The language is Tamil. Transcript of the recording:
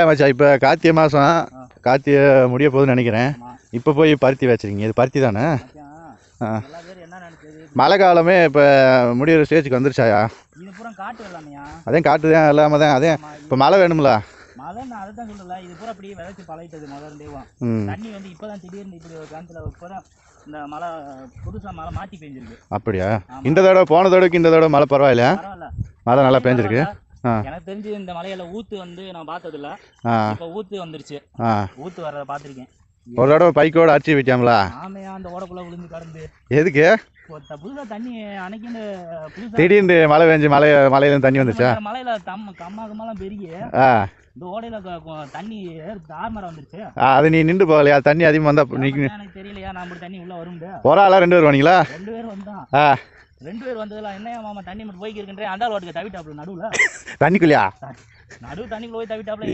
மச்சான் இப்போ கார்த்திகை மாதம் ஆ. கார்த்திகை முடிய போகுதுன்னு நினைக்கிறேன். ஆமா. இப்போ போய் பருத்தி வச்சிருக்கீங்க, இது பருத்தி தானே? மச்சான், எல்லா பேரும் என்ன நினைச்சது? மழை காலமே இப்போ முடியிற ஸ்டேஜுக்கு வந்துருச்சாயா? இது பூரா காட்டு வெள்ளாமையா? அதையும் காட்டுதான் இல்லாமல் தான். அதே இப்போ மழை வேணும்ல. மழை நான் அதை தான் சொல்லல. இது பூரா அப்படியே விதைச்சு பழகிட்டது முதல்ல. ம். தண்ணி வந்து இப்போதான் திடீர்னு இப்படி ஒரு காலத்தில் இப்போதான் இந்த மழை புதுசாக மழை மாற்றி பெஞ்சிருக்கு. அப்படியா? இந்த தடவை போன தடவைக்கு இந்த தடவை மழை பரவாயில்லையா? பரவாயில்ல, மழை நல்லா பெஞ்சிருக்கு. ஆ எனக்கு தெரிஞ்சு இந்த மலையில ஊத்து வந்து நான் பார்த்ததில்ல. ஆ இப்போ ஊத்து வந்துருச்சு. ஆ ஊத்து வர்றத பார்த்துருக்கேன். ஒரு தடவை பைக்கோடு அடிச்சு வைக்காமலா? ஆமையா அந்த ஓடக்குள்ள விழுந்து கடந்து எதுக்கு? புதுசாக தண்ணி அன்னைக்குன்னு புதுசாக திடீர்னு மழை பெஞ்சு மலையில தண்ணி வந்துச்சா? மலையில கம்மாக்கம்மாலாம் பெருகி ஆ இந்த ஓடையில தண்ணி தார்மரம் வந்துருச்சு. அது நீ நின்று போகலையா? தண்ணி அதிகமாக வந்தால் எனக்கு தெரியலையா, நான் தண்ணி உள்ள வரும்டு. ஒரு ஆளா 2 பேர் வானீங்களா? 2 பேர் வந்தான். ஆ 2 பேர் வந்ததுல என்னையா மாமா தண்ணி மட்டும் போய்க்கு இருக்கின்றே, அந்தாள் வாட்டுக்கு தவிட்டாப்புல நடுவில் தண்ணிக்குள்ளையா? நடுவு தண்ணிக்குள்ள போய் தவிட்டாப்புல.